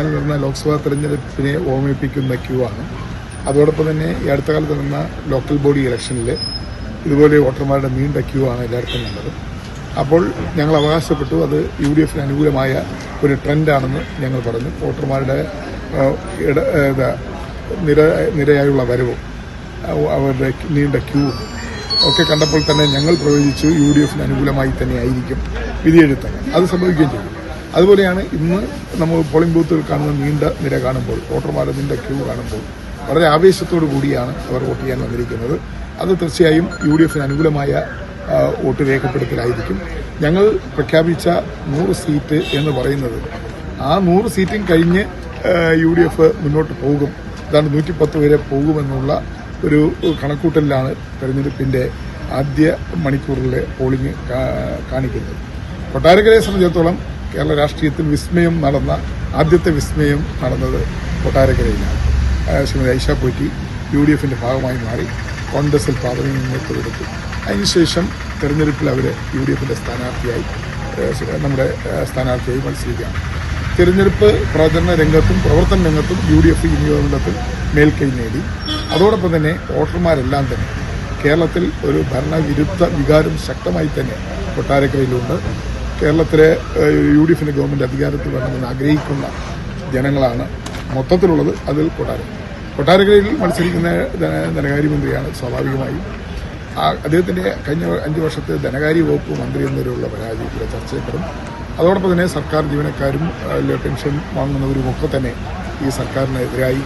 രാജസ്ഥാനിൽ നടന്ന ലോക്സഭാ തെരഞ്ഞെടുപ്പിനെ ഓർമ്മിപ്പിക്കുന്ന ക്യൂ ആണ്. അതോടൊപ്പം തന്നെ ഈ അടുത്ത കാലത്ത് നടന്ന ലോക്കൽ ബോഡി ഇലക്ഷനിൽ ഇതുപോലെ വോട്ടർമാരുടെ നീണ്ട ക്യൂ ആണ് എല്ലായിടത്തും കണ്ടത്. അപ്പോൾ ഞങ്ങൾ അവകാശപ്പെട്ടു അത് UDF അനുകൂലമായ ഒരു ട്രെൻഡാണെന്ന് ഞങ്ങൾ പറഞ്ഞു. വോട്ടർമാരുടെ നിരയായുള്ള വരവും അവരുടെ നീണ്ട ക്യൂ ഒക്കെ കണ്ടപ്പോൾ തന്നെ ഞങ്ങൾ പ്രവചിച്ചു UDF അനുകൂലമായി തന്നെ ആയിരിക്കും വിധിയെഴുത്ത്. അത് സംഭവിക്കുകയും ചെയ്തു. അതുപോലെയാണ് ഇന്ന് നമ്മൾ പോളിംഗ് ബൂത്തുകൾ കാണുന്ന നീണ്ട നിര കാണുമ്പോൾ, വോട്ടർമാരുടെ നീണ്ട ക്യൂ കാണുമ്പോൾ വളരെ ആവേശത്തോടു കൂടിയാണ് അവർ വോട്ട് ചെയ്യാൻ വന്നിരിക്കുന്നത്. അത് തീർച്ചയായും UDF അനുകൂലമായ വോട്ട് രേഖപ്പെടുത്തലായിരിക്കും. ഞങ്ങൾ പ്രഖ്യാപിച്ച 100 സീറ്റ് എന്ന് പറയുന്നത് ആ 100 സീറ്റും കഴിഞ്ഞ് UDF മുന്നോട്ട് പോകും. ഏതാണ്ട് 110 വരെ പോകുമെന്നുള്ള ഒരു കണക്കൂട്ടലിലാണ് തെരഞ്ഞെടുപ്പിന്റെ ആദ്യ മണിക്കൂറിലെ പോളിംഗ് കാണിക്കുന്നത്. കൊട്ടാരക്കരയെ സംബന്ധിച്ചിടത്തോളം കേരള രാഷ്ട്രീയത്തിൽ ആദ്യത്തെ വിസ്മയം നടന്നത് കൊട്ടാരക്കരയിലാണ്. ശ്രീമതി ഐഷ പോറ്റി UDFന്റെ ഭാഗമായി മാറി കോൺഗ്രസിൽ പ്രാഥമിക നേതൃത്വമെടുത്തു. അതിനുശേഷം തെരഞ്ഞെടുപ്പിൽ അവർ UDFന്റെ നമ്മുടെ സ്ഥാനാർത്ഥിയായി മത്സരിക്കുകയാണ്. തെരഞ്ഞെടുപ്പ് പ്രചരണ രംഗത്തും പ്രവർത്തന രംഗത്തും UDF ഈ നിയോജകമണ്ഡലത്തിൽ മേൽക്കൈ നേടി. അതോടൊപ്പം തന്നെ വോട്ടർമാരെല്ലാം തന്നെ കേരളത്തിൽ ഒരു ഭരണവിരുദ്ധ വികാരം ശക്തമായി തന്നെ കൊട്ടാരക്കരയിലുണ്ട്. കേരളത്തിലെ UDFന്റെ ഗവൺമെന്റ് അധികാരത്തിൽ വരണമെന്ന് ആഗ്രഹിക്കുന്ന ജനങ്ങളാണ് മൊത്തത്തിലുള്ളത്. അതിൽ കൊട്ടാരക്കരയിൽ മത്സരിക്കുന്ന ധനകാര്യമന്ത്രിയാണ്. സ്വാഭാവികമായും അദ്ദേഹത്തിന്റെ കഴിഞ്ഞ 5 വർഷത്തെ ധനകാര്യ വകുപ്പ് മന്ത്രി എന്നതിലുള്ള പരാജയം ഇവിടെ ചർച്ച ചെയ്യപ്പെടും. അതോടൊപ്പം തന്നെ സർക്കാർ ജീവനക്കാരും പെൻഷൻ വാങ്ങുന്നവരും ഒക്കെ തന്നെ ഈ സർക്കാരിനെതിരായി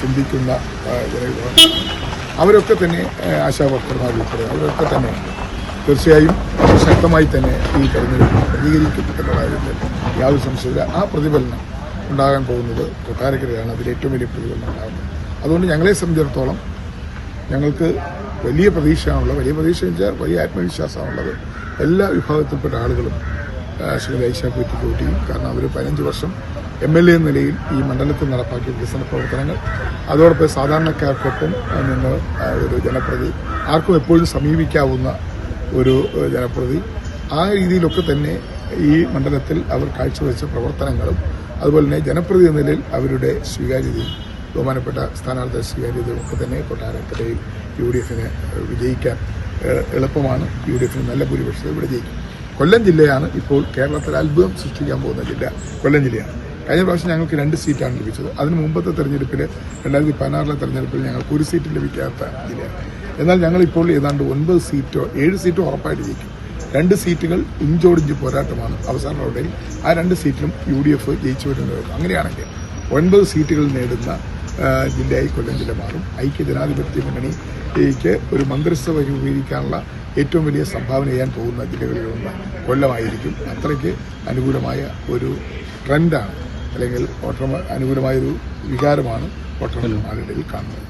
ചിന്തിക്കുന്ന ജനവിഭാഗം, അവരൊക്കെ തന്നെ ആശാവർക്കർമാർ ഉൾപ്പെടെ അവരൊക്കെ തന്നെ തീർച്ചയായും ശക്തമായി തന്നെ ഈ തെരഞ്ഞെടുപ്പിൽ പ്രതികരിക്കും എന്ന കാര്യത്തിൽ യാതൊരു സംശയമില്ല. ആ പ്രതിഫലനം ഉണ്ടാകാൻ പോകുന്നത് കൊട്ടാരക്കരയാണ്. അതിൽ ഏറ്റവും വലിയ പ്രതിഫലനം ഉണ്ടാകുന്നത്. അതുകൊണ്ട് ഞങ്ങളെ സംബന്ധിച്ചിടത്തോളം ഞങ്ങൾക്ക് വലിയ പ്രതീക്ഷയാണുള്ളത്. വലിയ പ്രതീക്ഷ വെച്ചാൽ വലിയ ആത്മവിശ്വാസമാണുള്ളത്. എല്ലാ വിഭാഗത്തിൽപ്പെട്ട ആളുകളും ശ്രീമതി ഐഷ പോറ്റിക്ക് വോട്ട് ചെയ്യും. കാരണം അവർ 15 വർഷം MLA എന്ന നിലയിൽ ഈ മണ്ഡലത്തിൽ നടപ്പാക്കിയ വികസന പ്രവർത്തനങ്ങൾ, അതോടൊപ്പം സാധാരണക്കാർക്കൊപ്പം നിന്ന് ഒരു ജനപ്രതി, ആർക്കും എപ്പോഴും സമീപിക്കാവുന്ന ഒരു ജനപ്രതി, ആ രീതിയിലൊക്കെ തന്നെ ഈ മണ്ഡലത്തിൽ അവർ കാഴ്ചവെച്ച പ്രവർത്തനങ്ങളും അതുപോലെ തന്നെ ജനപ്രതി എന്ന നിലയിൽ അവരുടെ സ്വീകാര്യതയും ബഹുമാനപ്പെട്ട സ്ഥാനാർത്ഥി സ്വീകാര്യതയും ഒക്കെ തന്നെ കൊട്ടാരക്കരയിൽ UDFന് വിജയിക്കാൻ എളുപ്പമാണ്. UDFന് നല്ല ഭൂരിപക്ഷത്തിൽ ഇവിടെ ജയിക്കും. കൊല്ലം ജില്ലയാണ് ഇപ്പോൾ കേരളത്തിൽ അത്ഭുതം സൃഷ്ടിക്കാൻ പോകുന്ന ജില്ല. കൊല്ലം ജില്ലയാണ്. കഴിഞ്ഞ പ്രാവശ്യം ഞങ്ങൾക്ക് 2 സീറ്റാണ് ലഭിച്ചത്. അതിന് മുമ്പത്തെ തെരഞ്ഞെടുപ്പിൽ 2016 തെരഞ്ഞെടുപ്പിൽ ഞങ്ങൾക്ക് 1 സീറ്റ് ലഭിക്കാത്ത ജില്ലയാണ്. എന്നാൽ ഞങ്ങളിപ്പോൾ ഏതാണ്ട് 9 സീറ്റോ 7 സീറ്റോ ഉറപ്പായിട്ട് ജയിക്കും. 2 സീറ്റുകൾ ഇഞ്ചോടിഞ്ച് പോരാട്ടമാണ് അവസാന റൗണ്ടിൽ. ആ 2 സീറ്റിലും UDF ജയിച്ചു വരുന്നത്. അങ്ങനെയാണെങ്കിൽ 9 സീറ്റുകൾ നേടുന്ന ജില്ലയായി കൊല്ലം ജില്ല മാറും. ഐക്യജനാധിപത്യ മുന്നണിക്ക് ഒരു മന്ത്രിസഭ രൂപീകരിക്കാനുള്ള ഏറ്റവും വലിയ സംഭാവന ചെയ്യാൻ പോകുന്ന ജില്ലകളിലൊന്ന് കൊല്ലമായിരിക്കും. അത്രയ്ക്ക് അനുകൂലമായ ഒരു ട്രെൻഡാണ്, അല്ലെങ്കിൽ അനുകൂലമായൊരു വികാരമാണ് വോട്ടർമാരുടെ ഇടയിൽ കാണുന്നത്.